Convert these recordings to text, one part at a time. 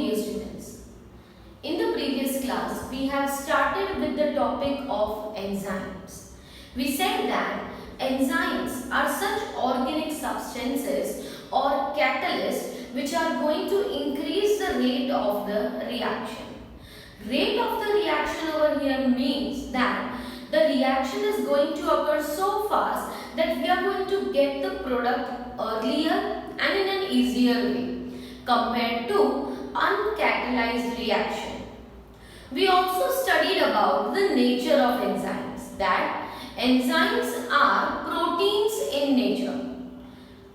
dear students. In the previous class, we have started with the topic of enzymes. We said that enzymes are such organic substances or catalysts which are going to increase the rate of the reaction. Rate of the reaction over here means that the reaction is going to occur so fast that we are going to get the product earlier and in an easier way compared to uncatalyzed reaction. We also studied about the nature of enzymes, that enzymes are proteins in nature.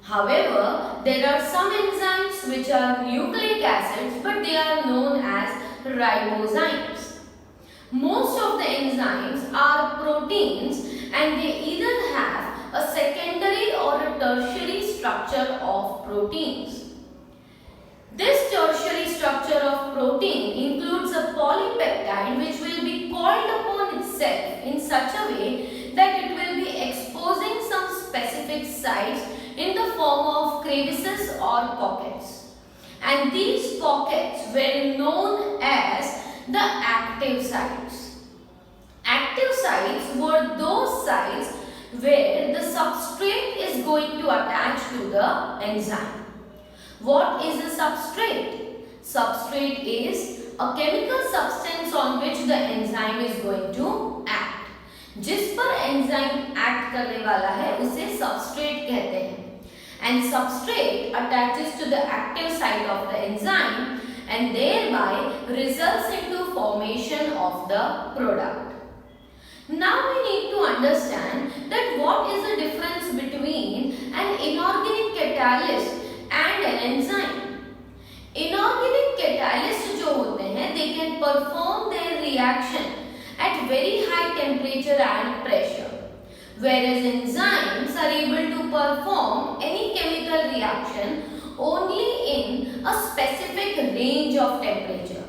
However, there are some enzymes which are nucleic acids, but they are known as ribozymes. Most of the enzymes are proteins and they either have a secondary or a tertiary structure of proteins. This tertiary structure of protein includes a polypeptide which will be coiled upon itself in such a way that it will be exposing some specific sites in the form of crevices or pockets. And these pockets were known as the active sites. Active sites were those sites where the substrate is going to attach to the enzyme. What is a substrate? Substrate is a chemical substance on which the enzyme is going to act. जिस पर enzyme act करने वाला है उसे substrate कहते हैं. And substrate attaches to the active site of the enzyme and thereby results into formation of the product. Now we need to understand that what is the difference between an inorganic catalyst and an enzyme. Inorganic catalysts जो होते हैं, they can perform their reaction at very high temperature and pressure, whereas enzymes are able to perform any chemical reaction only in a specific range of temperature.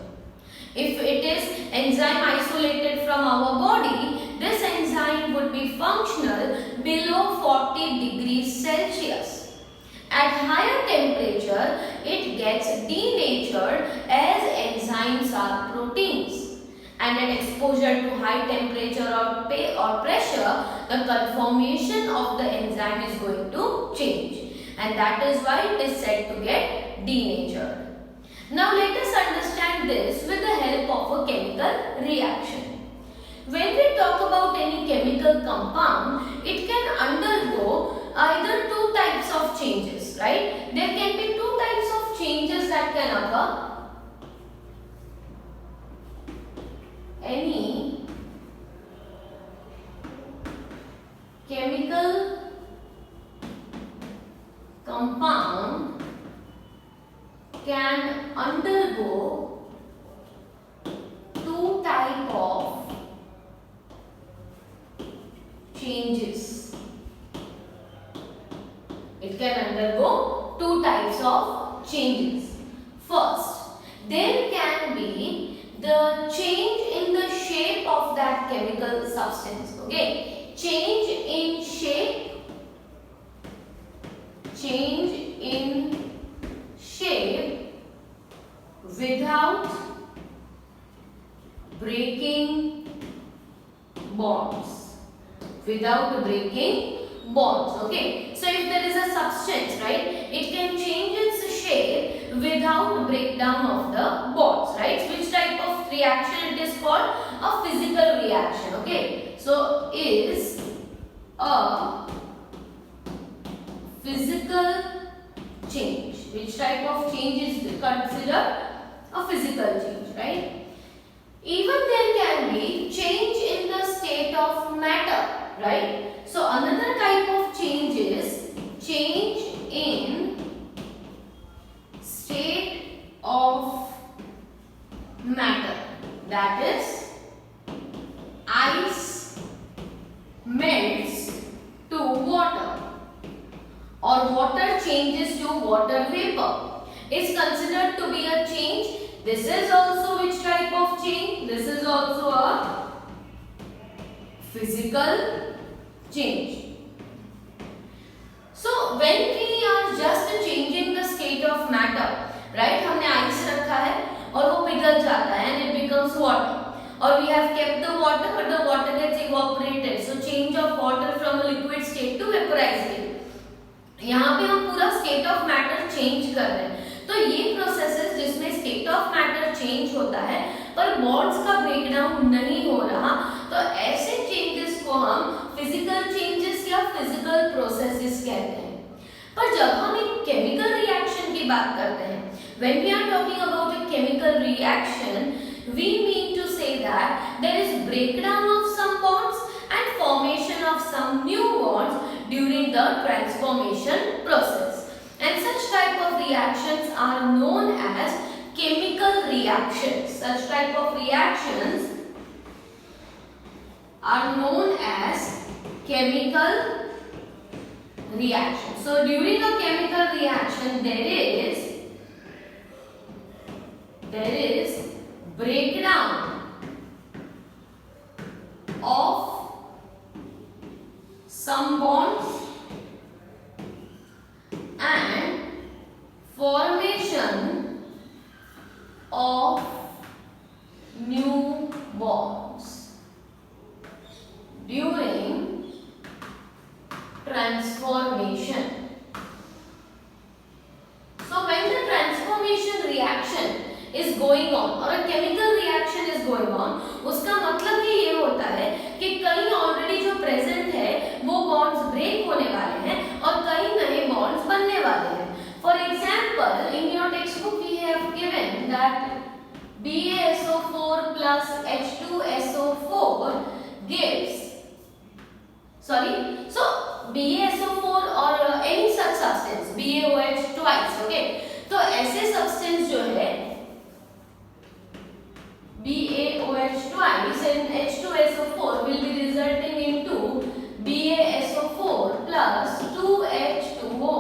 If it is enzyme isolated from our body, this enzyme would be functional below 40 degrees Celsius. At higher temperature, it gets denatured as enzymes are proteins. And at exposure to high temperature or pressure, the conformation of the enzyme is going to change. And that is why it is said to get denatured. Now let us understand this with the help of a chemical reaction. When we talk about any chemical compound, it can undergo either two types of changes, right? There can be two types of changes that can occur. Any chemical compound can undergo two types of changes. It can undergo two types of changes. First, there can be the change in the shape of that chemical substance. Okay, change in shape, change in shape without breaking bonds. Without breaking bonds. Okay, so if there is a substance, right, it can change its shape without breakdown of the bonds, right? Which type of reaction it is called? A physical reaction. Okay, so is a physical change. Which type of change is considered a physical change, right? Even there can be change in the state of matter, right? So another type of change is change in state of matter. That is, ice melts to water or water changes to water vapor. It's considered to be a change. This is also which type of change? This is also a physical change. So when we are just changing the state of matter, right? हमने ice रखा है or we have kept the water but the water gets evaporated, so change of water from a liquid state to vaporized state। यहाँ पे हम पूरा state of matter change कर रहे हैं, तो ये प्रोसेसेस जिसमें स्टेट ऑफ मैटर चेंज होता है पर बॉन्ड्स का ब्रेकडाउन नहीं हो रहा, तो ऐसे चेंजेस को हम फिजिकल चेंजेस या फिजिकल प्रोसेसेस कहते हैं। पर जब हम एक केमिकल रिएक्शन की बात करते हैं, when we are talking about a chemical reaction, we mean to say that there is breakdown of some bonds and formation of some new bonds during the transformation process, and such type of reactions are known as chemical reactions. Such type of reactions are known as chemical reaction. So during a chemical reaction there is breakdown of some bonds and formation of new bonds during transformation. So when the transformation reaction is going on or a chemical reaction is going on, उसका मतलब ये होता है कि कई already जो present है वो बॉन्ड्स ब्रेक होने वाले हैं और कई नए बॉन्ड्स बनने वाले हैं। For example in your textbook we have given that BaSO4 plus H2SO4 gives, so BaSO4 or any such substance, BaOH twice, okay, तो ऐसे सब्सटेंस जो है BaOH twice and H2SO4 will be resulting into BaSO4 plus 2H2O।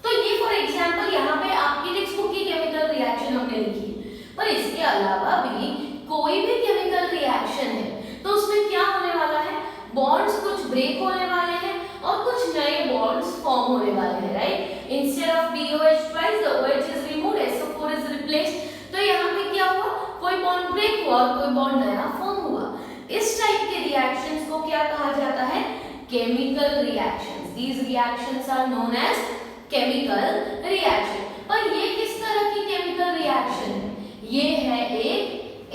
तो ये for example यहाँ पे आपकी text book की केमिकल रिएक्शन हमने लिखी, पर इसके अलावा भी कोई भी केमिकल रिएक्शन है तो उसमें क्या होने वाला है, बॉन्ड्स कुछ ब्रेक होने वाले हैं और कुछ नए बॉन्ड्स फॉर्म होने वाले हैं, right. Instead of BOH twice the OH is removed, SO4 is replaced। तो यहाँ पे क्या हुआ, कोई बॉन्ड ब्रेक हुआ और कोई बॉन्ड नया फॉर्म हुआ। इस टाइप के रिएक्शंस को क्या कहा जाता है, chemical reactions. These reactions are known as chemical reaction. पर ये किस तरह की केमिकल रिएक्शन है, ये है एक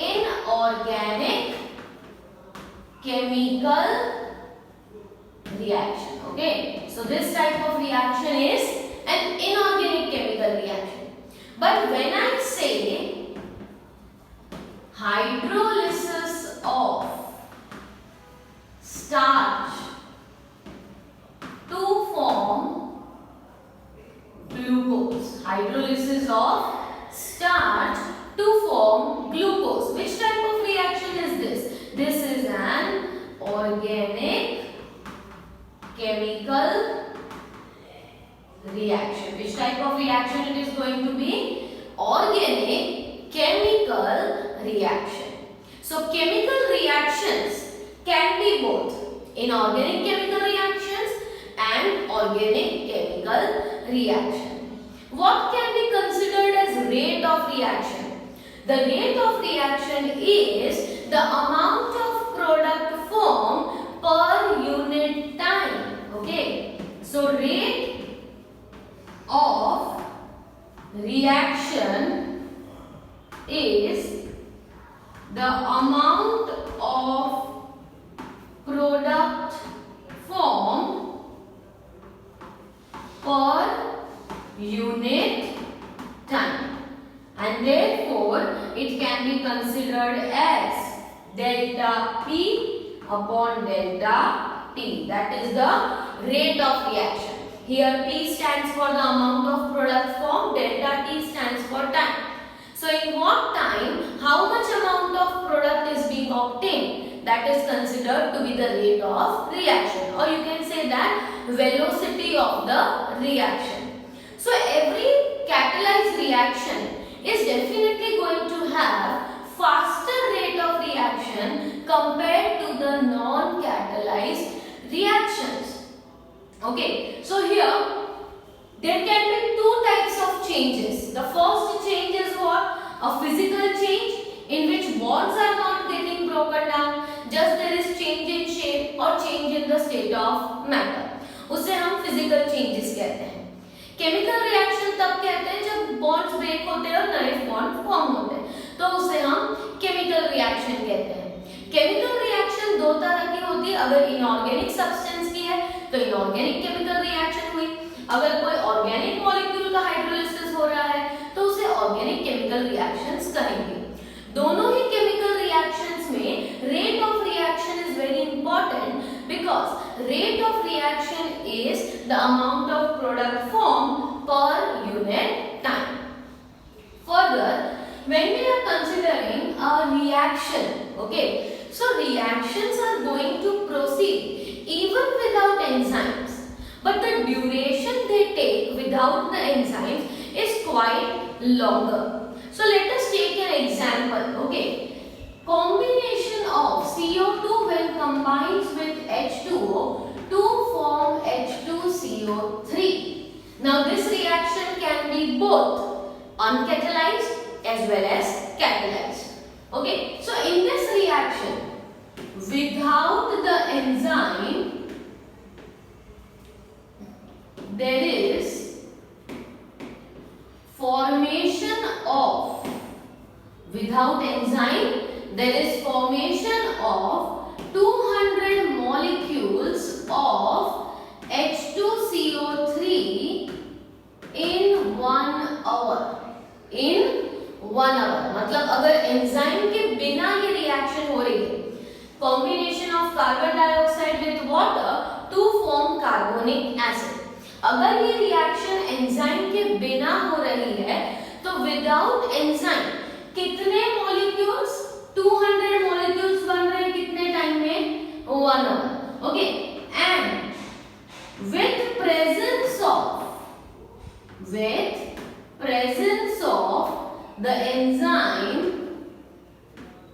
inorganic chemical reaction, okay, so this type of reaction is an inorganic chemical reaction। but when I say hydrolysis of starch to form glucose, hydrolysis of starch to form glucose, which type of reaction is this? This is an organic chemical reaction. Which type of reaction it is going to be? Organic chemical reaction. So chemical reactions can be both inorganic chemical reactions and organic chemical reaction. What can be considered as rate of reaction? The rate of reaction is the amount of product formed per unit time. Okay, so rate of reaction is the amount of product formed per unit time, and therefore it can be considered as delta P upon delta T, that is the rate of reaction. Here P stands for the amount of product formed, delta T stands for time. So in what time, how much amount of product is being obtained, that is considered to be the rate of reaction, or you can say that velocity of the reaction. So every catalyzed reaction is definitely going to have faster rate of reaction compared to the non-catalyzed reactions. Okay, so here there can be two types of changes. The first change is what? A physical change in which bonds are not getting broken down, just there is change in shape or change in the state of matter. उसे हम physical changes कहते हैं. Chemical reaction तब कहते हैं जब bonds break होते हैं और नए बॉन्ड फॉर्म होते हैं, तो उसे हम केमिकल रिएक्शन कहते हैं. केमिकल रिएक्शन दो तरह की होती है. अगर इनऑर्गेनिक सब्सटेंस की है तो इनऑर्गेनिक केमिकल रिएक्शन हुई. अगर कोई ऑर्गेनिक मॉलिक्यूल का हाइड्रोलिसिस हो रहा है तो उसे ऑर्गेनिक केमिकल रिएक्शंस कहेंगे. दोनों ही केमिकल रिएक्शंस में rate of reaction is very important, because rate of reaction is the amount of product formed per unit time. Further, when we are considering a reaction, okay, so reactions are going to proceed even without enzymes, but the duration they take without the enzymes is quite longer. So let us take an example, okay. Combination of CO2 when combines with H2O to form H2CO3. Now this reaction can be both uncatalyzed as well as catalyzed. Okay, so in this reaction, without the enzyme, there is formation of, without enzyme, there is formation of 200 molecules of H2CO3 in 1 hour. In 1 hour, मतलब अगर enzyme के बिना ये reaction हो रही है, combination of carbon dioxide with water to form carbonic acid. अगर ये रिएक्शन एंजाइम के बिना हो रही है तो विदाउट एंजाइम कितने मॉलिक्यूल्स, 200 मॉलिक्यूल्स बन रहे हैं कितने टाइम में, 1 hour. Okay, and with presence of the enzyme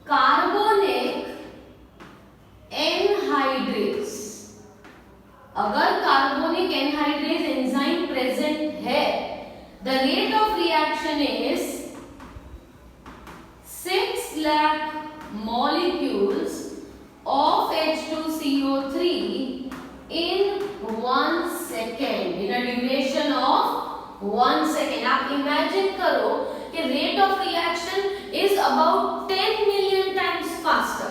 carbonic anhydrase. अगर कार्बोनिक एनहाइड्रेज एंजाइम प्रेजेंट है, the rate of reaction is 6 lakh molecules of H2CO3 in 1 second, in a duration of 1 second. आप imagine करो कि rate of reaction is about 10 million times faster.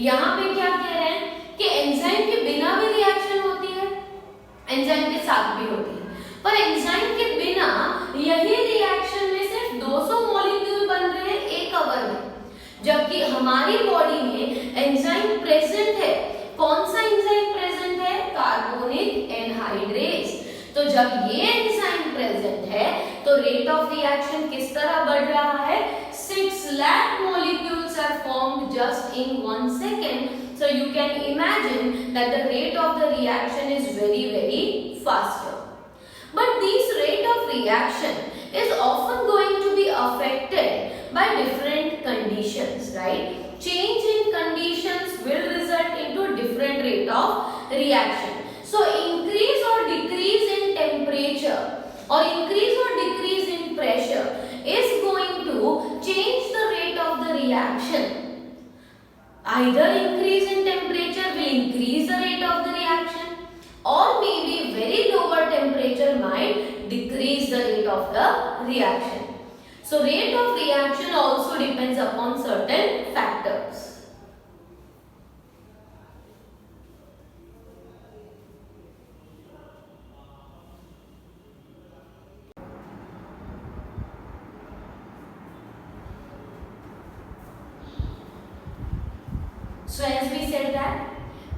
यहाँ पे क्या कह रहे हैं कि एंजाइम के बिना भी रिएक्शन होती है, एंजाइम के साथ भी होती है, पर एंजाइम के बिना यही रिएक्शन में सिर्फ 200 मॉलिक्यूल बन रहे हैं 1 आवर में, जबकि हमारी बॉडी में एंजाइम प्रेजेंट है. कौन सा एंजाइम प्रेजेंट है, कार्बोनिक एनहाइड्रेज. तो जब ये एंजाइम प्रेजेंट है तो रेट ऑफ रिएक्शन किस तरह बढ़ रहा है, 6 lakh molecules are formed just in 1 second. So you can imagine that the rate of the reaction is very faster. But this rate of reaction is often going to be affected by different conditions, right? Change in conditions will result into different rate of reaction. So increase or decrease in temperature or increase or decrease in pressure is going to change the rate of the reaction. Either increase in temperature will increase the rate of the reaction, or maybe very lower temperature might decrease the rate of the reaction. So rate of reaction also depends upon certain factors. So as we said that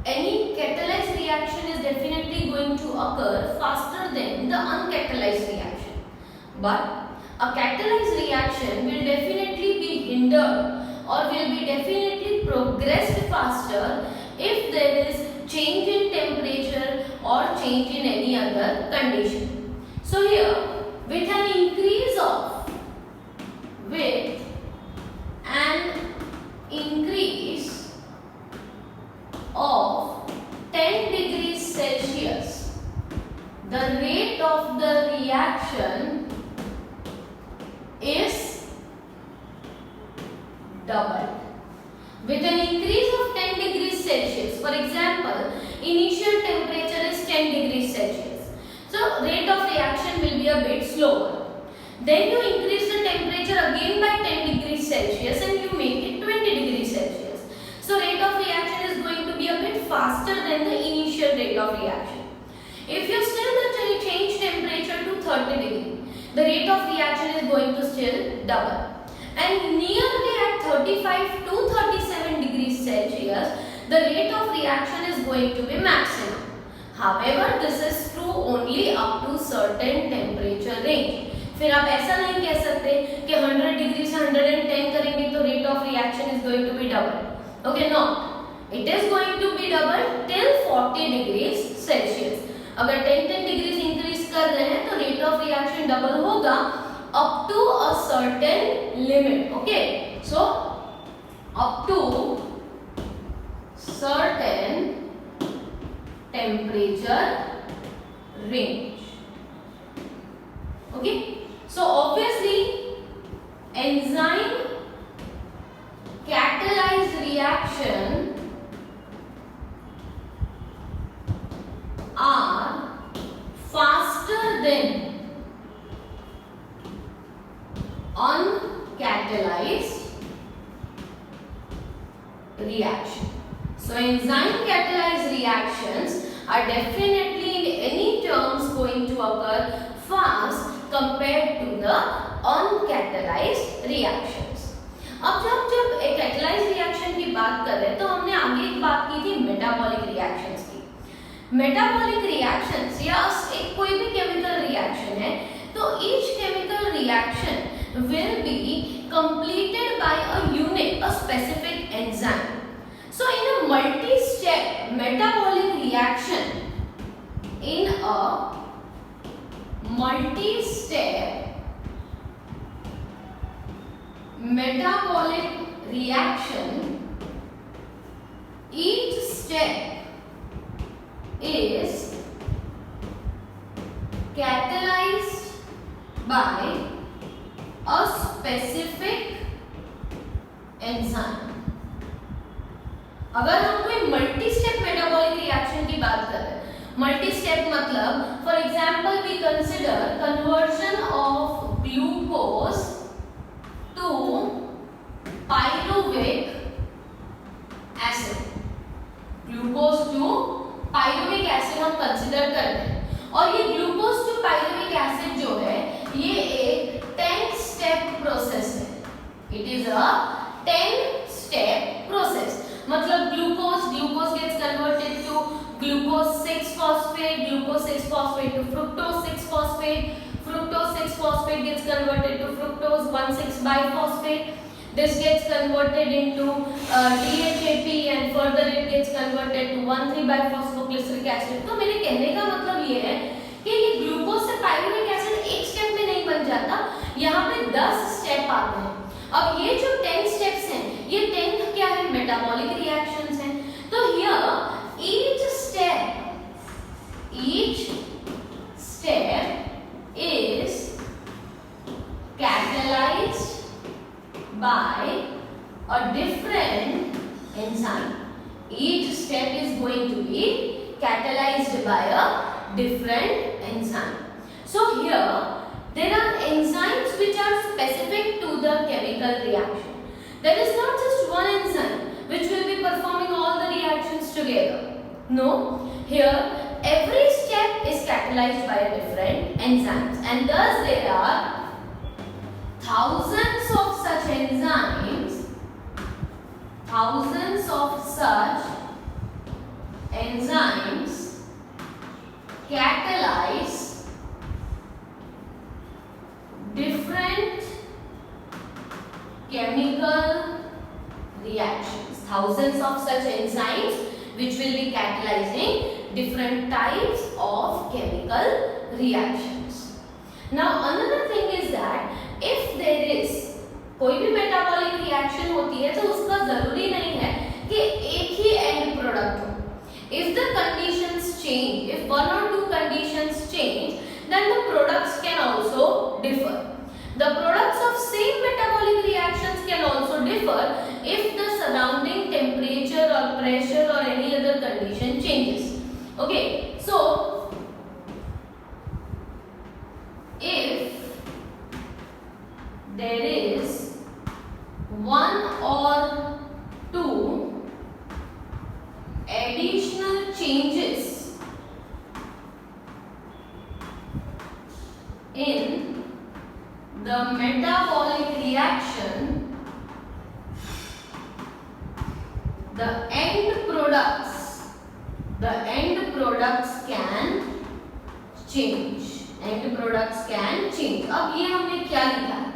any catalyzed reaction is definitely going to occur faster than the uncatalyzed reaction. But a catalyzed reaction will definitely be hindered or will be definitely progressed faster if there is change in temperature or change in any other condition. So here with an increase of 10 degrees Celsius, the rate of the reaction is doubled. with an increase of 10 degrees Celsius. For example, initial temperature is 10 degrees Celsius. So rate of reaction will be a bit slower. Then you increase the temperature again by 10 degrees Celsius and you make it 20 degrees Celsius. So rate of reaction is going to be a bit faster than the initial rate of reaction. If you still change temperature to 30 degrees, the rate of reaction is going to still double. And nearly at 35 to 37 degrees Celsius, the rate of reaction is going to be maximum. However, this is true only up to certain temperature range. फिर आप ऐसा नहीं कह सकते कि 100 degree से 110 करेंगे तो rate of reaction is going to be double. Okay, not. It is going to be double till 40 degrees Celsius. अगर 10 डिग्रीज इंक्रीज कर रहे हैं तो रेट ऑफ रिएक्शन डबल होगा up to a certain limit. Okay, so up to certain temperature range. Okay, so obviously enzyme catalyzed reaction are faster than uncatalyzed reaction. So enzyme catalyzed reactions are definitely in any terms going to occur fast compared to the uncatalyzed reactions. अब जब एक catalyzed reaction की बात कर रहे हैं तो हमने आगे एक बात की थी metabolic reactions की. metabolic reactions या एक कोई भी chemical reaction है तो each chemical reaction will be completed by a unit, a specific enzyme. So in a multi-step metabolic reaction, in a multi-step metabolic reaction, each step is catalyzed by a specific enzyme. अगर हम कोई multi step metabolic reaction की बात कर रहे हैं, multi step मतलब for example we consider conversion of glucose to pyruvic acid. Glucose to pyruvic acid हम कंसीडर करते हैं और ये ग्लूकोज टू पायरुविक एसिड जो है ये एक 10 स्टेप प्रोसेस है. It is a 10 step process. मतलब glucose gets converted to glucose 6 phosphate, glucose 6 phosphate to fructose 6 phosphate, fructose 6 phosphate gets converted to fructose 1,6 biphosphate. This gets converted into DHAP and further it gets converted to 1,3 biphosphoglyceric acid. तो मेरे कहने का मतलब ये है कि ये glucose से पायरुविक एसिड एक स्टेप में नहीं बन जाता, यहाँ पे 10 स्टेप आते हैं. अब ये जो 10 स्टेप्स हैं ये 10 क्या है? मेटाबॉलिक रिएक्शंस हैं. तो here each step is catalyzed by a different enzyme. Each step is going to be catalyzed by a different enzyme. So here there are enzymes which are specific to the chemical reaction. There is not just one enzyme which will be performing all the reactions together. No, here every step is catalyzed by a different enzymes and thus there are thousands of such enzymes, catalyze different chemical reactions. Thousands of such enzymes which will be catalyzing different types of chemical reactions. Now another thing is that if there is कोई भी metabolic reaction होती है तो उसका जरूरी नहीं है कि एक ही एंड प्रोडक्ट हो. If the conditions change, if one or two conditions change, then the products can also differ. The products of same metabolic reactions can also differ if the surrounding there is one or two additional changes in the metabolic reaction, the end products can change. अब ये हमने क्या लिखा है?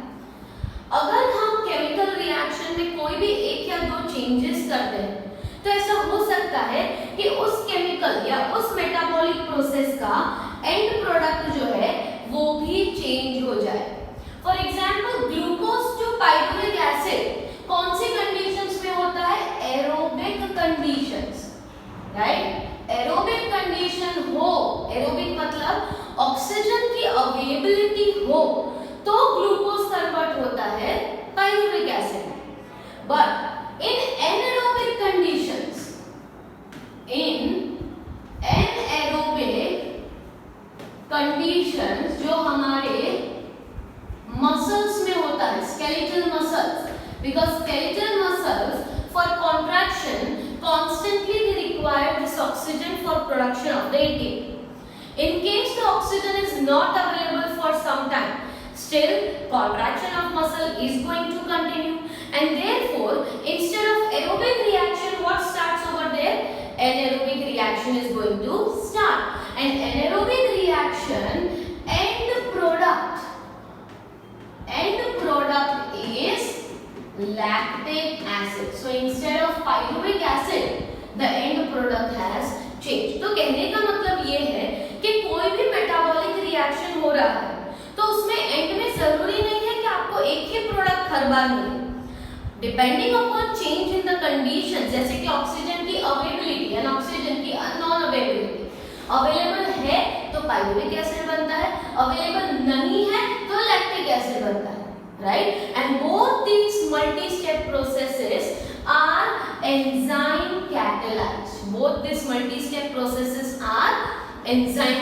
अगर हम chemical reaction में कोई भी एक या दो चेंजेस करते हैं तो ऐसा हो सकता है कि उस केमिकल या उस मेटाबॉलिक प्रोसेस का एंड प्रोडक्ट जो है वो भी चेंज हो जाए। For example glucose to pyruvic acid कौन सी कंडीशंस में होता है? Aerobic conditions, right? Aerobic condition हो, एरोबिक मतलब ऑक्सीजन की अवेलेबिलिटी हो तो ग्लूकोज कन्वर्ट होता है pyruvic acid. But in anaerobic conditions, जो हमारे मसल्स में होता है, skeletal muscles, because skeletal muscles for contraction constantly they require this oxygen for production of the ATP. In case the oxygen is not available for some time, still contraction of muscle is going to continue, and therefore instead of aerobic reaction, what starts over there? Anaerobic reaction is going to start, and anaerobic reaction end product is lactic acid. So instead of pyruvic acid, the end product has changed. तो कहने का मतलब ये है कि कोई भी metabolic reaction हो रहा है तो उसमें एंड में जरूरी नहीं है कि आपको एक ही प्रोडक्ट हर बार मिले। Depending upon change in the condition, जैसे कि ऑक्सीजन की अवेलेबिलिटी एंड ऑक्सीजन की नॉन अवेलेबिलिटी, अवेलेबल है तो पाइरुविक एसिड बनता है, अवेलेबल नहीं है तो लैक्टिक एसिड बनता है, right? And both these multi-step processes are enzyme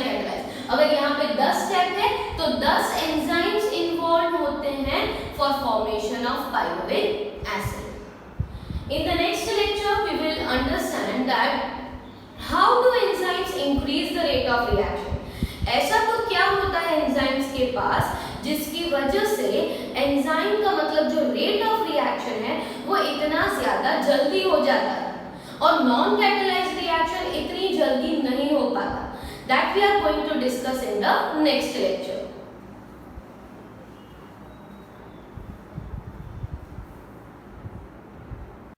catalyzed. अगर यहाँ पे 10 स्टेप है तो 10 एंजाइम्स इन्वॉल्व होते हैं for formation of pyruvic acid. In the next lecture we will understand that how do enzymes increase the rate of reaction. ऐसा तो क्या होता है एंजाइम्स के पास जिसकी वजह से एंजाइम का मतलब जो रेट ऑफ रिएक्शन है वो इतना ज्यादा जल्दी हो जाता है और नॉन कैटलाइज्ड रिएक्शन इतनी जल्दी नहीं हो पाता। That we are going to discuss in the next lecture.